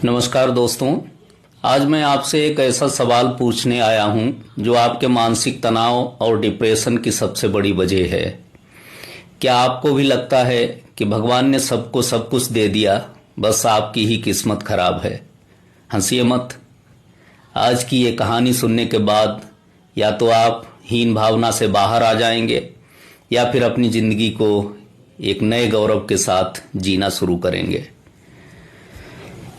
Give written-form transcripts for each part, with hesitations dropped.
नमस्कार दोस्तों, आज मैं आपसे एक ऐसा सवाल पूछने आया हूं जो आपके मानसिक तनाव और डिप्रेशन की सबसे बड़ी वजह है। क्या आपको भी लगता है कि भगवान ने सबको सब कुछ दे दिया, बस आपकी ही किस्मत खराब है? हंसिए मत। आज की ये कहानी सुनने के बाद या तो आप हीन भावना से बाहर आ जाएंगे या फिर अपनी जिंदगी को एक नए गौरव के साथ जीना शुरू करेंगे।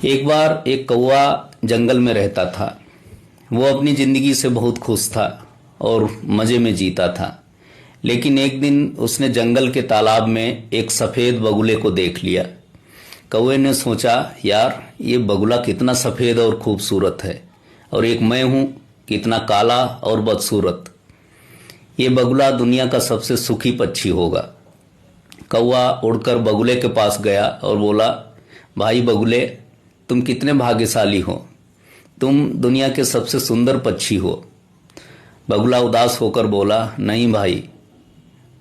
एक बार एक कौवा जंगल में रहता था। वो अपनी जिंदगी से बहुत खुश था और मजे में जीता था। लेकिन एक दिन उसने जंगल के तालाब में एक सफेद बगुले को देख लिया। कौवे ने सोचा, यार ये बगुला कितना सफेद और खूबसूरत है, और एक मैं हूं कितना काला और बदसूरत। ये बगुला दुनिया का सबसे सुखी पक्षी होगा। कौवा उड़कर बगुले के पास गया और बोला, भाई बगुले, तुम कितने भाग्यशाली हो, तुम दुनिया के सबसे सुंदर पक्षी हो। बगुला उदास होकर बोला, नहीं भाई,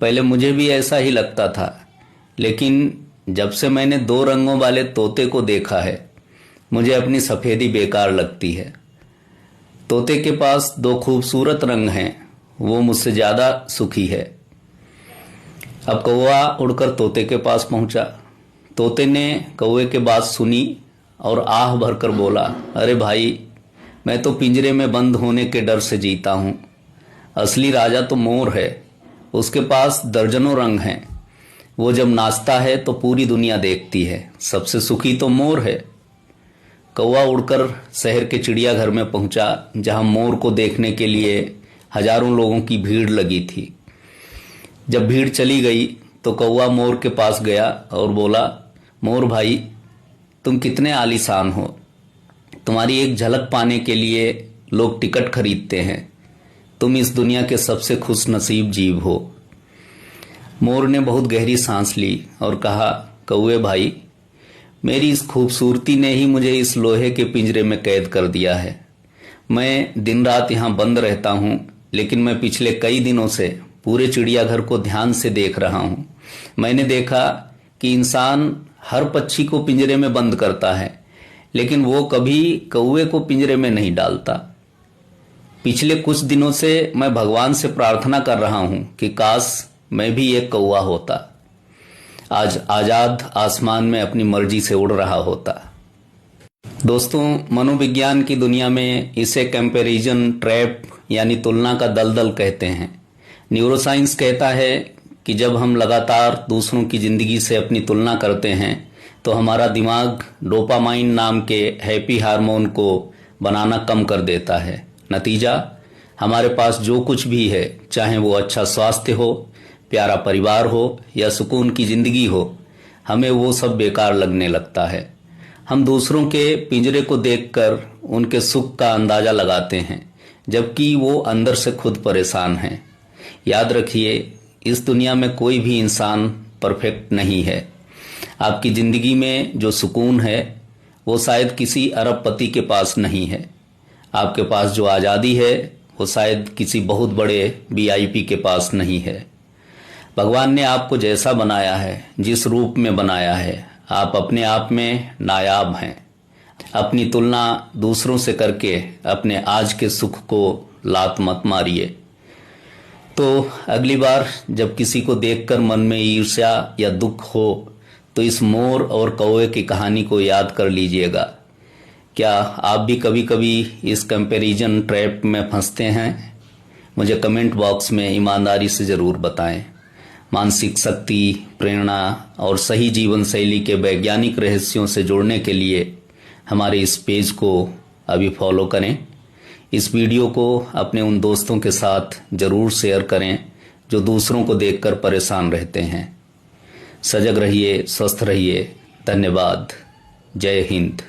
पहले मुझे भी ऐसा ही लगता था, लेकिन जब से मैंने 2 रंगों वाले तोते को देखा है, मुझे अपनी सफेदी बेकार लगती है। तोते के पास 2 खूबसूरत रंग हैं, वो मुझसे ज्यादा सुखी है। अब कौवा उड़कर तोते के पास पहुंचा। तोते ने कौवे के बात सुनी और आह भरकर बोला, अरे भाई, मैं तो पिंजरे में बंद होने के डर से जीता हूं। असली राजा तो मोर है, उसके पास दर्जनों रंग हैं। वो जब नाचता है तो पूरी दुनिया देखती है। सबसे सुखी तो मोर है। कौवा उड़कर शहर के चिड़ियाघर में पहुंचा, जहां मोर को देखने के लिए हजारों लोगों की भीड़ लगी थी। जब भीड़ चली गई तो कौवा मोर के पास गया और बोला, मोर भाई, तुम कितने आलीशान हो। तुम्हारी एक झलक पाने के लिए लोग टिकट खरीदते हैं। तुम इस दुनिया के सबसे खुश नसीब जीव हो। मोर ने बहुत गहरी सांस ली और कहा, कौवे भाई, मेरी इस खूबसूरती ने ही मुझे इस लोहे के पिंजरे में कैद कर दिया है। मैं दिन रात यहाँ बंद रहता हूँ, लेकिन मैं पिछले कई दिनों से पूरे चिड़ियाघर को ध्यान से देख रहा हूँ। मैंने देखा कि इंसान हर पक्षी को पिंजरे में बंद करता है, लेकिन वो कभी कौवे को पिंजरे में नहीं डालता। पिछले कुछ दिनों से मैं भगवान से प्रार्थना कर रहा हूं कि काश मैं भी एक कौवा होता, आज आजाद आसमान में अपनी मर्जी से उड़ रहा होता। दोस्तों, मनोविज्ञान की दुनिया में इसे कंपैरिजन ट्रैप यानी तुलना का दलदल कहते हैं। न्यूरोसाइंस कहता है कि जब हम लगातार दूसरों की जिंदगी से अपनी तुलना करते हैं तो हमारा दिमाग डोपामाइन नाम के हैप्पी हार्मोन को बनाना कम कर देता है। नतीजा, हमारे पास जो कुछ भी है, चाहे वो अच्छा स्वास्थ्य हो, प्यारा परिवार हो या सुकून की जिंदगी हो, हमें वो सब बेकार लगने लगता है। हम दूसरों के पिंजरे को देखकर उनके सुख का अंदाजा लगाते हैं, जबकि वो अंदर से खुद परेशान हैं। याद रखिए, इस दुनिया में कोई भी इंसान परफेक्ट नहीं है। आपकी जिंदगी में जो सुकून है वो शायद किसी अरबपति के पास नहीं है। आपके पास जो आज़ादी है वो शायद किसी बहुत बड़े वीआईपी के पास नहीं है। भगवान ने आपको जैसा बनाया है, जिस रूप में बनाया है, आप अपने आप में नायाब हैं। अपनी तुलना दूसरों से करके अपने आज के सुख को लात मत मारिए। तो अगली बार जब किसी को देखकर मन में ईर्ष्या या दुख हो तो इस मोर और कौवे की कहानी को याद कर लीजिएगा। क्या आप भी कभी कभी इस कंपैरिजन ट्रैप में फंसते हैं? मुझे कमेंट बॉक्स में ईमानदारी से ज़रूर बताएं। मानसिक शक्ति, प्रेरणा और सही जीवन शैली के वैज्ञानिक रहस्यों से जुड़ने के लिए हमारे इस पेज को अभी फॉलो करें। इस वीडियो को अपने उन दोस्तों के साथ जरूर शेयर करें जो दूसरों को देखकर परेशान रहते हैं। सजग रहिए, स्वस्थ रहिए। धन्यवाद। जय हिंद।